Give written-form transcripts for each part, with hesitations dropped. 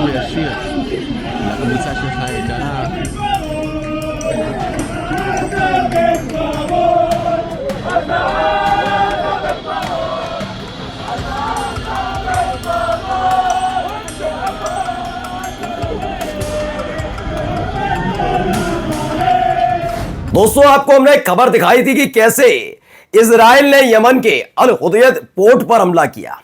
ישיר לקבוצה שלך היקרה. दोस्तों, आपको हमने एक खबर दिखाई थी कि कैसे इजराइल ने यमन के अल हुदैद पोर्ट पर हमला किया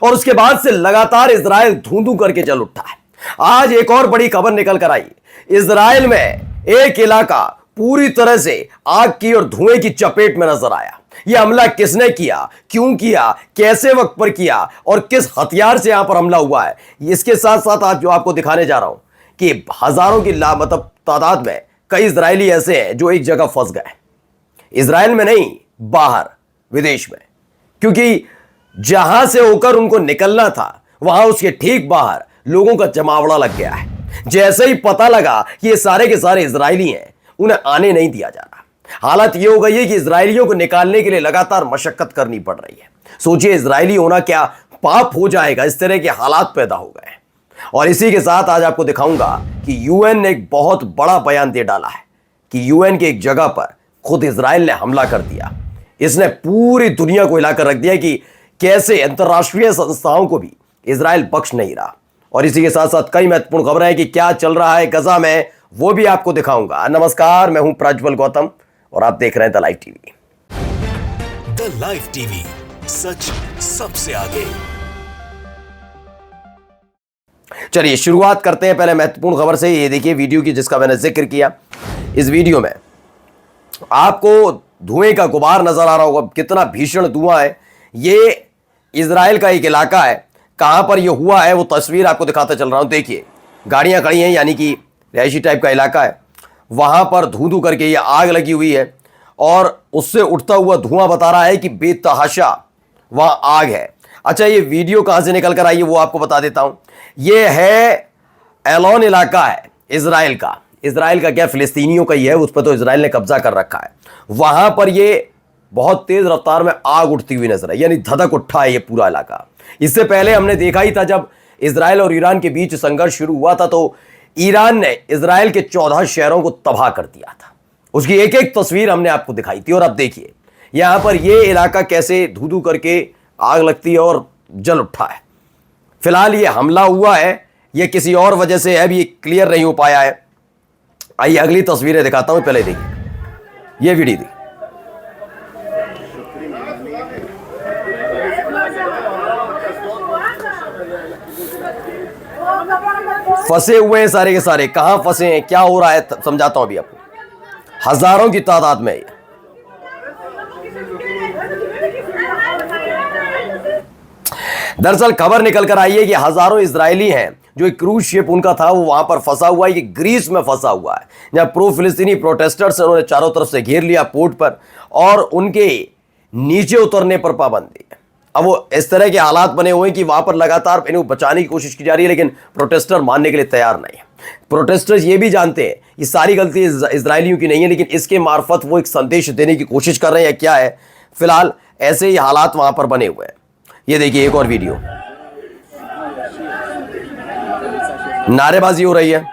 और उसके बाद से लगातार इजराइल धूं-धूं करके चल उठा है। आज एक और बड़ी खबर निकल कर आई। इजराइल में एक इलाका पूरी तरह से आग की और धुएं की चपेट में नजर आया। यह हमला किसने किया, क्यों किया, कैसे वक्त पर किया और किस हथियार से यहां पर हमला हुआ है, इसके साथ साथ आज जो आपको दिखाने जा रहा हूं कि हजारों की मतलब तादाद में कई इजरायली ऐसे हैं जो एक जगह फंस गए। इजराइल में नहीं, बाहर विदेश में, क्योंकि जहां से होकर उनको निकलना था वहां उसके ठीक बाहर लोगों का जमावड़ा लग गया है। जैसे ही पता लगा कि ये सारे के सारे इजरायली हैं, उन्हें आने नहीं दिया जा रहा। हालत यह हो गई है कि इजरायलियों को निकालने के लिए लगातार मशक्कत करनी पड़ रही है। सोचिए, इजरायली होना क्या पाप हो जाएगा, इस तरह के हालात पैदा हो गए। और इसी के साथ आज आपको दिखाऊंगा कि यूएन ने एक बहुत बड़ा बयान दे डाला है कि यूएन के एक जगह पर खुद इजराइल ने हमला कर दिया। इसने पूरी दुनिया को हिलाकर रख दिया कि कैसे अंतरराष्ट्रीय संस्थाओं को भी इजराइल बख्श नहीं रहा। और इसी के साथ साथ कई महत्वपूर्ण खबरें हैं कि क्या चल रहा है गजा में, वो भी आपको दिखाऊंगा। नमस्कार, मैं हूं प्रज्वल गौतम और आप देख रहे हैं the live TV. The live TV, सच सबसे आगे। चलिए शुरुआत करते हैं पहले महत्वपूर्ण खबर से। ये देखिए वीडियो की जिसका मैंने जिक्र किया। इस वीडियो में आपको धुएं का गुबार नजर आ रहा होगा, कितना भीषण धुआं है। ये इजराइल का एक इलाका है। कहां पर ये हुआ है वो तस्वीर आपको दिखाता चल रहा हूं। देखिए, गाड़ियां खड़ी हैं, यानी कि रिहायशी टाइप का इलाका है। वहां पर धू करके ये आग लगी हुई है और उससे उठता हुआ धुआं बता रहा है कि बेतहाशा वहां आग है। अच्छा, ये वीडियो कहां से निकल कर आई है वो आपको बता देता हूं। ये है एलोन इलाका है इजराइल का। इजराइल का क्या, फिलिस्तीनियों का ही है, उस पर तो इजराइल ने कब्जा कर रखा है। वहां पर ये बहुत तेज रफ्तार में आग उठती हुई नजर है, यानी धधक उठा है ये पूरा इलाका। इससे पहले हमने देखा ही था जब इजराइल और ईरान के बीच संघर्ष शुरू हुआ था तो ईरान ने इजराइल के 14 शहरों को तबाह कर दिया था। उसकी एक एक तस्वीर हमने आपको दिखाई थी। और अब देखिए यहां पर यह इलाका कैसे धू करके आग लगती है और जल उठा है। फिलहाल ये हमला हुआ है, यह किसी और वजह से है, भी क्लियर नहीं हो पाया है। आइए अगली तस्वीरें दिखाता हूं, पहले देखिए यह वीडियो। फंसे हुए हैं सारे के सारे। कहां फंसे हैं, क्या हो रहा है, समझाता हूं अभी आपको। हजारों की तादाद में दरअसल खबर निकल कर आई है कि हजारों इजरायली हैं जो एक क्रूज शिप उनका था वो वहां पर फंसा हुआ है। ये ग्रीस में फंसा हुआ है, जहां प्रो फिलिस्तीनी प्रोटेस्टर्स उन्होंने चारों तरफ से घेर लिया पोर्ट पर और उनके नीचे उतरने पर पाबंदी है। अब वो इस तरह के हालात बने हुए हैं कि वहां पर लगातार इन्हें बचाने की कोशिश की जा रही है, लेकिन प्रोटेस्टर मानने के लिए तैयार नहीं है। प्रोटेस्टर्स ये भी जानते हैं ये सारी गलती इजरायलियों की नहीं है, लेकिन इसके मार्फत वो एक संदेश देने की कोशिश कर रहे हैं। क्या है, फिलहाल ऐसे ही हालात वहां पर बने हुए हैं। ये देखिए एक और वीडियो, नारेबाजी हो रही है।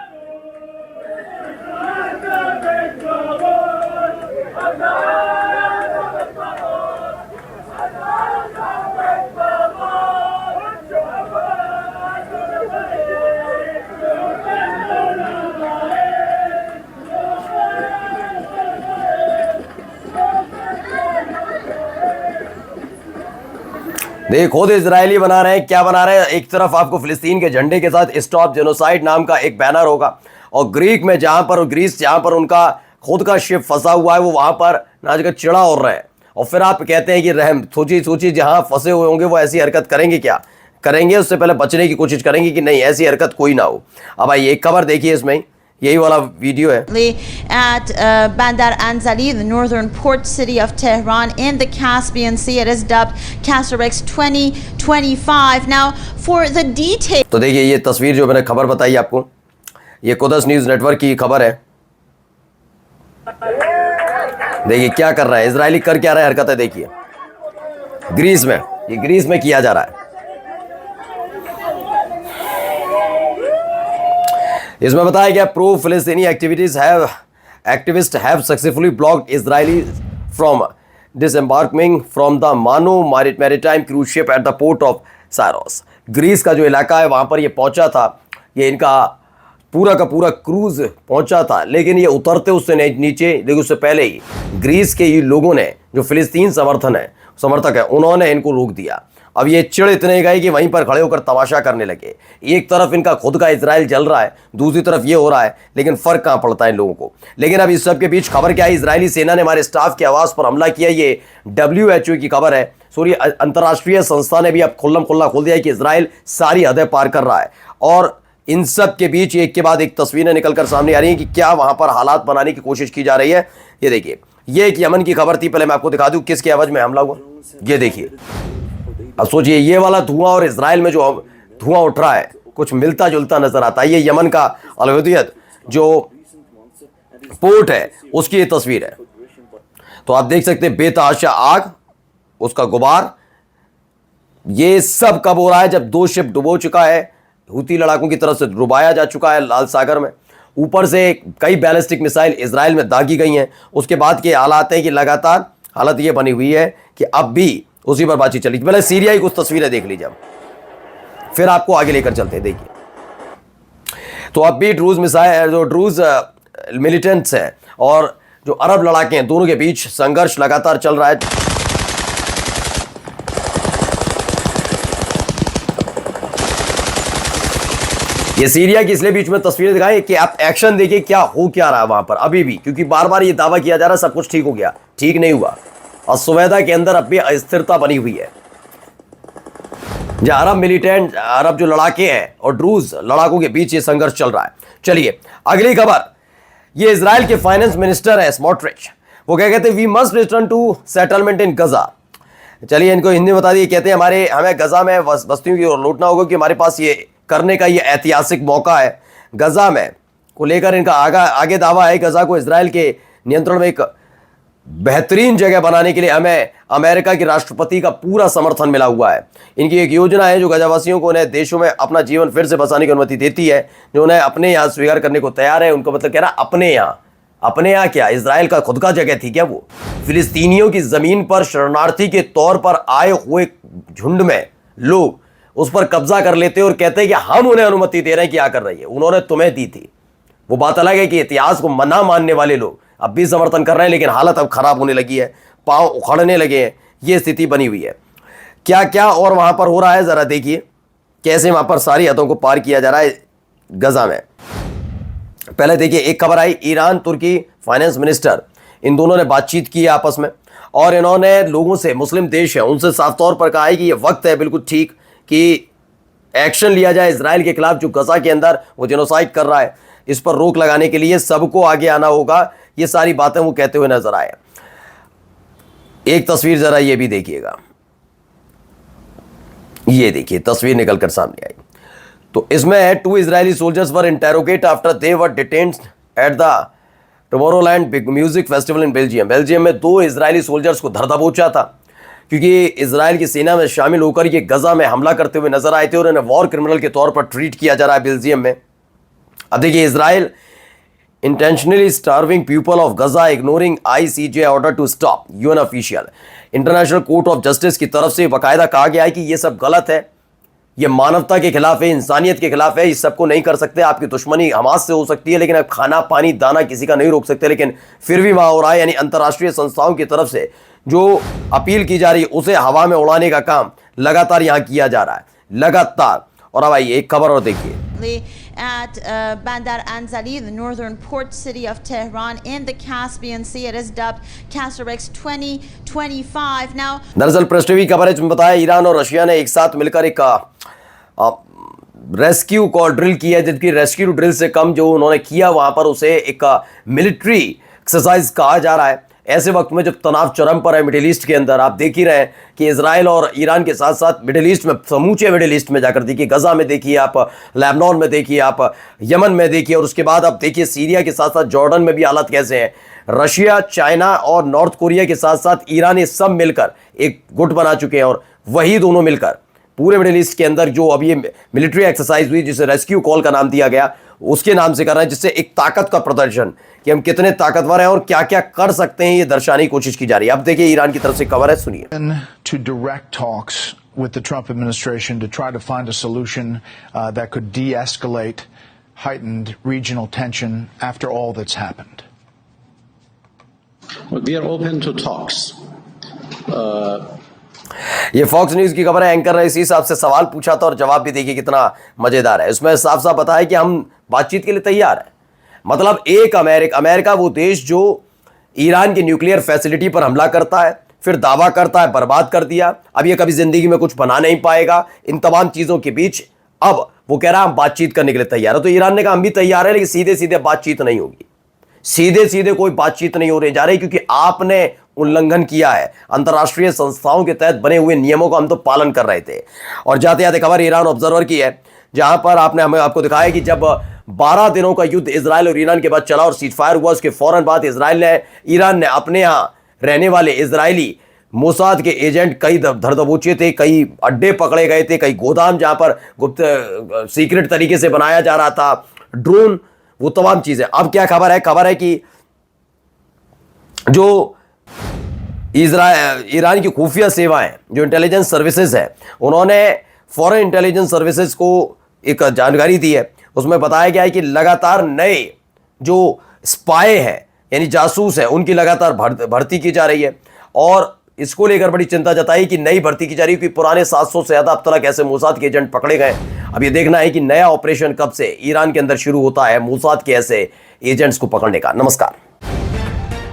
देखिए खुद इजरायली बना रहे हैं, क्या बना रहे हैं। एक तरफ आपको फिलिस्तीन के झंडे के साथ स्टॉप जेनोसाइड नाम का एक बैनर होगा और ग्रीस जहां पर उनका खुद का शिप फंसा हुआ है वो वहां पर नाच कर चिड़ा हो रहे हैं। और फिर आप कहते हैं कि रहम, सोचिए जहां फंसे हुए होंगे वो ऐसी हरकत करेंगे, क्या करेंगे, उससे पहले बचने की कोशिश करेंगे कि नहीं ऐसी हरकत कोई ना हो। अब आइए एक खबर देखिए, इसमें यही वाला वीडियो है। At Bandar Anzali, the northern port city of Tehran in the Caspian Sea, it is dubbed Casarex 2025. Now, for the details. तो देखिए ये तस्वीर जो मैंने खबर बताई आपको, ये कुदस न्यूज नेटवर्क की खबर है। देखिए क्या कर रहा है इजरायली, कर क्या रहा है हरकत है। देखिए ग्रीस में, ये ग्रीस में किया जा रहा है। इसमें बताया गया प्रो फिलिस्तीनी activist have successfully blocked Israeli from disembarking from the Mano maritime cruise ship at the port of Saros। Greece का जो इलाका है वहां पर ये पहुंचा था, ये इनका पूरा का पूरा क्रूज पहुंचा था, लेकिन ये उतरते उससे नीचे, लेकिन उससे पहले ही ग्रीस के ये लोगों ने, जो फिलिस्तीन समर्थक है, उन्होंने इनको रोक दिया। अब ये चिढ़ इतने गए कि वहीं पर खड़े होकर तमाशा करने लगे। एक तरफ इनका खुद का इजराइल जल रहा है, दूसरी तरफ ये हो रहा है, लेकिन फर्क कहां पड़ता है इन लोगों को। लेकिन अब इस सब के बीच खबर क्या है, इजरायली सेना ने हमारे स्टाफ के आवास पर हमला किया। ये WHO की खबर है, सॉरी अंतर्राष्ट्रीय संस्था ने भी अब खुल्लम खुल्ला खोल दिया है कि इजराइल सारी हदें पार कर रहा है। और इन सब के बीच एक के बाद एक तस्वीरें निकलकर सामने आ रही हैं कि क्या वहां पर हालात बनाने की कोशिश की जा रही है। ये देखिए, ये एक यमन की खबर थी, पहले मैं आपको दिखा दूं किसके आवाज में हमला हुआ। ये देखिए, अब सोचिए ये वाला धुआं और इजराइल में जो धुआं उठ रहा है कुछ मिलता जुलता नजर आता है। ये यमन का अल हुदैयद जो पोर्ट है उसकी ये तस्वीर है। तो आप देख सकते हैं बेतहाशा आग, उसका गुबार, ये सब कब हो रहा है जब 2 शिप डुबो चुका है, हूती लड़ाकों की तरफ से डुबाया जा चुका है लाल सागर में। ऊपर से कई बैलिस्टिक मिसाइल इजराइल में दागी गई हैं। उसके बाद के हालात हैं कि लगातार हालत ये बनी हुई है कि अब भी उसी पर बातचीत चली। पहले सीरिया की कुछ तस्वीरें देख लीजिए, फिर आपको आगे लेकर चलते हैं। देखिए, तो अब भी ड्रूज मिलिटेंट्स हैं और जो अरब लड़ाके हैं, दोनों के बीच संघर्ष लगातार चल रहा है। ये सीरिया की इसलिए बीच में तस्वीरें दिखाई कि आप एक्शन देखिए क्या हो क्या रहा है वहां पर अभी भी, क्योंकि बार बार ये दावा किया जा रहा है सब कुछ ठीक हो गया, ठीक नहीं हुआ। और सुवेदा के अंदर अब भी अस्थिरता बनी हुई है, जहां अरब जो लड़ाके हैं और ड्रूज लड़ाकों के बीच ये संघर्ष चल रहा है। चलिए अगली खबर, ये इजराइल के फाइनेंस मिनिस्टर है स्मोट्रिच, वो क्या कहते हैं, we must return to settlement in Gaza. चलिए इनको हिंदी बता दिए, कहते हैं हमें गजा में बस्तियों की ओर लौटना होगा कि हमारे पास ये करने का ये ऐतिहासिक मौका है। गजा में को लेकर इनका आगे दावा है, गजा को इजराइल के नियंत्रण में एक बेहतरीन जगह बनाने के लिए हमें अमेरिका के राष्ट्रपति का पूरा समर्थन मिला हुआ है। इनकी एक योजना है जो गजावासियों को उन्हें देशों में अपना जीवन फिर से बसाने की अनुमति देती है, जो उन्हें अपने यहाँ स्वीकार करने को तैयार है। उनको मतलब कह रहा अपने यहाँ क्या, इजराइल का खुद का जगह थी क्या वो? फिलिस्तीनियों की जमीन पर शरणार्थी के तौर पर आए हुए झुंड में लोग उस पर कब्जा कर लेते और कहते हैं कि हम उन्हें अनुमति दे रहे हैं कि क्या कर रही है, उन्होंने तुम्हें दी थी। वो बात अलग है कि इतिहास को मना मानने वाले लोग अब भी समर्थन कर रहे हैं, लेकिन हालत अब खराब होने लगी है, पांव उखड़ने लगे हैं, ये स्थिति बनी हुई है। क्या क्या और वहां पर हो रहा है जरा देखिए, कैसे वहां पर सारी हदों को पार किया जा रहा है गजा में। पहले देखिए एक खबर आई, ईरान तुर्की फाइनेंस मिनिस्टर, इन दोनों ने बातचीत की आपस में और इन्होंने लोगों से, मुस्लिम देश है उनसे साफ तौर पर कहा है कि यह वक्त है बिल्कुल ठीक कि एक्शन लिया जाए इजराइल के खिलाफ, जो गजा के अंदर वो जेनोसाइड कर रहा है, इस पर रोक लगाने के लिए सबको आगे आना होगा। ये सारी बातें वो कहते हुए नजर आए। एक तस्वीर जरा ये भी देखिएगा, ये देखिए तस्वीर निकलकर सामने आई। तो इसमें है 2 Israeli soldiers were interrogate after they were detained at the Tomorrowland music festival in Belgium. Belgium में 2 इजरायली सोल्जर्स को धर दबोचा था क्योंकि इजराइल की सेना में शामिल होकर ये गजा में हमला करते हुए नजर आए थे और इन्हें वॉर क्रिमिनल के तौर पर ट्रीट किया जा रहा है बेल्जियम में। अब देखिए, Israel intentionally starving people of Gaza ignoring ICJ order to stop, UN official। International court of justice की तरफ से बाकायदा कहा गया है कि ये सब गलत है, ये मानवता के खिलाफ है, इंसानियत के खिलाफ है, इस सबको नहीं कर सकते। आपकी दुश्मनी हमास से हो सकती है, लेकिन आप खाना पानी दाना किसी का नहीं रोक सकते। लेकिन फिर भी वहां हो रहा है, यानी अंतर्राष्ट्रीय संस्थाओं की तरफ से जो अपील की जा रही है उसे हवा में उड़ाने का काम लगातार यहां किया जा रहा है, लगातार। और अब आइए एक खबर और देखिए, at Bandar Anzali, the northern port city of Tehran in the Caspian Sea. It is dubbed Casarex 2025. Now, दरअसल प्रेस टीवी खबर है जिसमें बताया ईरान और रशिया ने एक साथ मिलकर एक रेस्क्यू को ड्रिल किया, जबकि रेस्क्यू ड्रिल से कम जो उन्होंने किया वहां पर उसे एक मिलिट्री एक्सरसाइज कहा जा रहा है। ऐसे वक्त में जब तनाव चरम पर है मिडिल ईस्ट के अंदर, आप देख ही रहे हैं कि इजराइल और ईरान के साथ साथ मिडिल ईस्ट में, समूचे मिडिल ईस्ट में जाकर देखिए, गजा में देखिए आप, लेबनान में देखिए आप, यमन में देखिए, और उसके बाद आप देखिए सीरिया के साथ साथ जॉर्डन में भी हालत कैसे हैं। रशिया, चाइना और नॉर्थ कोरिया के साथ साथ ईरान, ये सब मिलकर एक गुट बना चुके हैं और वही दोनों मिलकर पूरे मिडिल ईस्ट के अंदर जो अब ये मिलिट्री एक्सरसाइज हुई जिसे रेस्क्यू कॉल का नाम दिया गया, उसके नाम से कर रहे हैं, जिससे एक ताकत का प्रदर्शन कि हम कितने ताकतवर हैं और क्या क्या कर सकते हैं, ये दर्शाने की कोशिश की जा रही है। अब देखिए ईरान की तरफ से खबर है, सुनिए। To direct talks with the Trump administration to try to find a solution that could de-escalate heightened regional tension after all that's happened. We are open to talks. ये फॉक्स न्यूज की खबर है। एंकर ने इसी हिसाब से सवाल पूछा था और जवाब भी देखिए कितना मजेदार है। इसमें साफ साफ बताया कि हम बातचीत के लिए तैयार हैं। मतलब एक अमेरिका वो देश जो ईरान की न्यूक्लियर फैसिलिटी पर हमला करता है, फिर दावा करता है बर्बाद कर दिया, अब ये कभी जिंदगी में कुछ बना नहीं पाएगा। इन तमाम चीजों के बीच अब वो कह रहा है हम बातचीत करने के लिए तैयार है। तो ईरान ने कहा हम भी तैयार है, लेकिन सीधे सीधे बातचीत नहीं होगी, सीधे सीधे कोई बातचीत नहीं होने जा रही, क्योंकि आपने उल्लंघन किया है। अंतर्राष्ट्रीय संस्थाओं के तहत बने हुए नियमों का हम तो पालन कर रहे थे। और जाते जाते खबर ईरान ऑब्जर्वर की है, जहां पर आपको दिखाया कि जब 12 दिनों का युद्ध इजराइल और ईरान के बाद चला और सीज फायर हुआ, उसके फौरन बाद ईरान ने अपने यहां रहने वाले इजरायली मोसाद के एजेंट कई धर दबोचे थे, कई अड्डे पकड़े गए थे, कई गोदाम जहां पर गुप्त सीक्रेट तरीके से बनाया जा रहा था, ड्रोन, वो तमाम चीजें। अब क्या खबर है कि जो ईरान की खुफिया सेवाएं, जो इंटेलिजेंस सर्विसेज है, उन्होंने फॉरेन इंटेलिजेंस सर्विसेज को एक जानकारी दी है। उसमें बताया गया है कि लगातार नए जो स्पाई हैं यानी जासूस है, उनकी लगातार भर्ती की जा रही है। और इसको लेकर बड़ी चिंता जताई कि नई भर्ती की जा रही है, क्योंकि पुराने 700 से ज्यादा अब तक ऐसे मोसाद के एजेंट पकड़े गए। अब ये देखना है कि नया ऑपरेशन कब से ईरान के अंदर शुरू होता है मोसाद के ऐसे एजेंट्स को पकड़ने का। नमस्कार।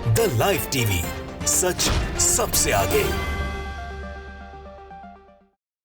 द लाइव टीवी, सच सबसे आगे।